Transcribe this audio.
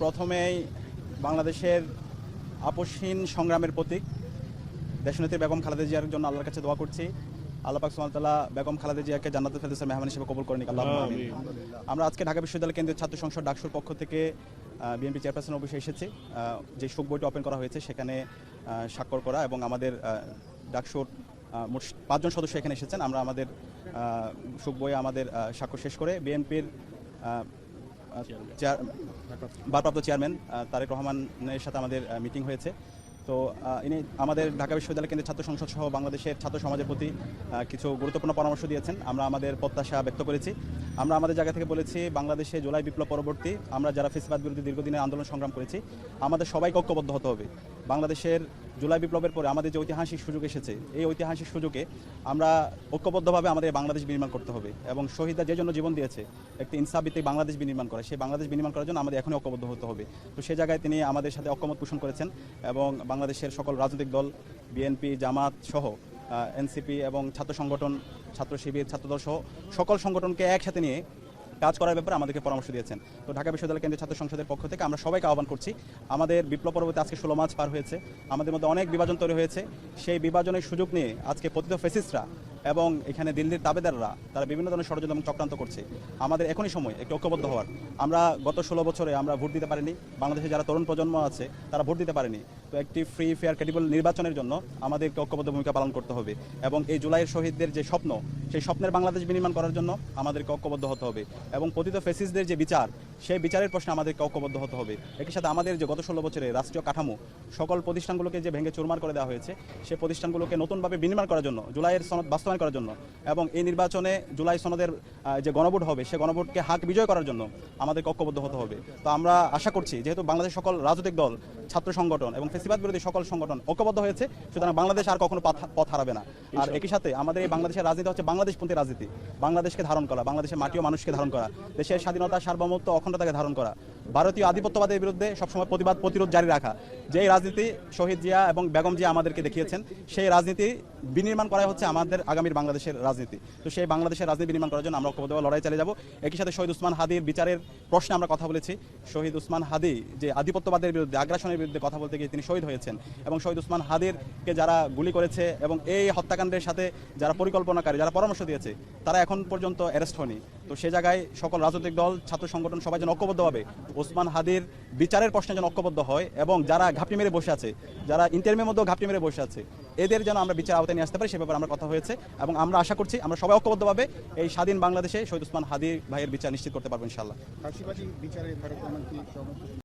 প্রথমেই বাংলাদেশের আপসহীন সংগ্রামের প্রতীক দেশনেত্রী বেগম খালেদা জিয়ার জন্য আল্লাহর কাছে দোয়া করছি। আল্লাহ পাক সুবহানাহু ওয়া তাআলা বেগম খালেদা জিয়াকে জান্নাতুল ফেরদৌসের মেহমান হিসেবে কবুল করে নিক, আল্লাহুম্মা আমিন। আমরা আজকে ঢাকা বিশ্ববিদ্যালয় কেন্দ্রীয় ছাত্র সংসদ ডাকসুর পক্ষ থেকে বিএনপি চেয়ারপারসনের অফিসে এসেছি। যে শোক বইটি ওপেন করা হয়েছে সেখানে স্বাক্ষর করা এবং আমাদের ডাকসুর মোট 5 জন সদস্য এখানে এসেছেন। আমরা আমাদের শোক বইয়ে আমাদের স্বাক্ষর শেষ করে বিএনপির ভারপ্রাপ্ত চেয়ারম্যান তারেক রহমানের সাথে আমাদের মিটিং হয়েছে। তো ইনি আমাদের ঢাকা বিশ্ববিদ্যালয় কেন্দ্রের ছাত্র সংসদ সহ বাংলাদেশের ছাত্র সমাজের প্রতি কিছু গুরুত্বপূর্ণ পরামর্শ দিয়েছেন। আমরা আমাদের প্রত্যাশা ব্যক্ত করেছি। আমরা আমাদের জায়গা থেকে বলেছি, বাংলাদেশে জুলাই বিপ্লব পরবর্তী আমরা যারা ফ্যাসিবাদ বিরোধী দীর্ঘদিনের আন্দোলন সংগ্রাম করেছি, আমাদের সবাইকে ঐক্যবদ্ধ হতে হবে। বাংলাদেশের জুলাই বিপ্লবের পরে আমাদের যে ঐতিহাসিক সুযোগ এসেছে, এই ঐতিহাসিক সুযোগে আমরা ঐক্যবদ্ধভাবে আমাদের বাংলাদেশ বিনির্মাণ করতে হবে এবং শহীদরা যে জন্য জীবন দিয়েছে একটি ইনসাফভিত্তিক বাংলাদেশ বিনির্মাণ করে, সেই বাংলাদেশ বিনির্মাণ করার জন্য আমাদের এখনই ঐক্যবদ্ধ হতে হবে। তো সে জায়গায় তিনি আমাদের সাথে ঐক্যমত পোষণ করেছেন এবং বাংলাদেশের সকল রাজনৈতিক দল, বিএনপি, জামাত সহ এনসিপি এবং ছাত্র সংগঠন, ছাত্র শিবির, ছাত্রদল সহ সকল সংগঠনকে একসাথে নিয়ে কাজ করার ব্যাপারে আমাদেরকে পরামর্শ দিয়েছেন। তো ঢাকা বিশ্ববিদ্যালয় কেন্দ্রীয় ছাত্র সংসদের পক্ষ থেকে আমরা সবাইকে আহ্বান করছি, আমাদের বিপ্লব পরবর্তী আজকে 16 মাস পার হয়েছে, আমাদের মধ্যে অনেক বিভাজন তৈরি হয়েছে। সেই বিভাজনের সুযোগ নিয়ে আজকে পতিত ফ্যাসিস্টরা এবং এখানে দিল্লির তাবেদাররা তারা বিভিন্ন ধরনের ষড়যন্ত্র এবং চক্রান্ত করছে। আমাদের এখনই সময় একটু ঐক্যবদ্ধ হওয়ার। আমরা গত 16 বছরে আমরা ভোট দিতে পারিনি, বাংলাদেশে যারা তরুণ প্রজন্ম আছে তারা ভোট দিতে পারেনি। তো একটি ফ্রি, ফেয়ার, ক্রেডিবল নির্বাচনের জন্য আমাদেরকে ঐক্যবদ্ধ ভূমিকা পালন করতে হবে এবং এই জুলাইয়ের শহীদদের যে স্বপ্ন, সেই স্বপ্নের বাংলাদেশ বিনির্মাণ করার জন্য আমাদেরকে ঐক্যবদ্ধ হতে হবে এবং পতিত ফ্যাসিস্টদের যে বিচার, সেই বিচারের প্রশ্নে আমাদেরকে ঐক্যবদ্ধ হতে হবে। একই সাথে আমাদের যে গত 16 বছরে রাষ্ট্রীয় কাঠামো, সকল প্রতিষ্ঠানগুলোকে যে ভেঙে চুরমার করে দেওয়া হয়েছে, সেই প্রতিষ্ঠানগুলোকে নতুনভাবে বিনির্মাণ করার জন্য, জুলাইয়ের সনদ বাস্তবায়ন করার জন্য এবং এই নির্বাচনে জুলাই সনদের যে গণভোট হবে, সেই গণভোটকে হাক বিজয় করার জন্য আমাদেরকে ঐক্যবদ্ধ হতে হবে। তো আমরা আশা করছি, যেহেতু বাংলাদেশের সকল রাজনৈতিক দল, ছাত্র সংগঠন এবং ফ্যাসিবাদ বিরোধী সকল সংগঠন ঐক্যবদ্ধ হয়েছে, সুতরাং বাংলাদেশ আর কখনো পথ হারাবে না। আর একই সাথে আমাদের এই বাংলাদেশের রাজনীতি হচ্ছে বাংলাদেশপন্থী রাজনীতি, বাংলাদেশকে ধারণ করা, বাংলাদেশের মাটি ও মানুষকে ধারণ করা, দেশের স্বাধীনতা, সার্বভৌমত্ব, অখণ্ডতাকে ধারণ করা, ভারতীয় আধিপত্যবাদের বিরুদ্ধে সবসময় প্রতিবাদ প্রতিরোধ জারি রাখা। যেই রাজনীতি শহীদ জিয়া এবং বেগম জিয়া আমাদেরকে দেখিয়েছেন, সেই রাজনীতি বিনির্মাণ করা হচ্ছে আমাদের আগামীর বাংলাদেশের রাজনীতি। তো সেই বাংলাদেশের রাজনীতি বিনির্মাণ করার জন্য আমরা ঐক্যবদ্ধভাবে লড়াই চালিয়ে যাব। একই সাথে শহীদ ওসমান হাদির বিচারের প্রশ্নে আমরা কথা বলেছি। শহীদ ওসমান হাদি যে আধিপত্যবাদের বিরুদ্ধে, আগ্রাসনের বিরুদ্ধে কথা বলতে গিয়ে তিনি শহীদ হয়েছেন এবং শহীদ ওসমান হাদিরকে যারা গুলি করেছে এবং এই হত্যাকাণ্ডের সাথে যারা পরিকল্পনাকারী, যারা পরামর্শ দিয়েছে, তারা এখন পর্যন্ত অ্যারেস্ট হয়নি। তো সে জায়গায় সকল রাজনৈতিক দল, ছাত্র সংগঠন সবাই যেন ঐক্যবদ্ধভাবে ওসমান হাদির বিচারের প্রশ্নে যেন ঐক্যবদ্ধ হয় এবং যারা ঘাপটি মেরে বসে আছে, যারা ইন্টারভিউর মধ্যেও ঘাপটি মেরে বসে আছে, এদের যেন আমরা বিচার আওতায় নিয়ে আসতে পারি, সে ব্যাপারে আমরা কথা হয়েছে এবং আমরা আশা করছি আমরা সবাই ঐক্যবদ্ধভাবে এই স্বাধীন বাংলাদেশে শহীদ ওসমান হাদি ভাইয়ের বিচার নিশ্চিত করতে পারবো ইনশাআল্লাহ।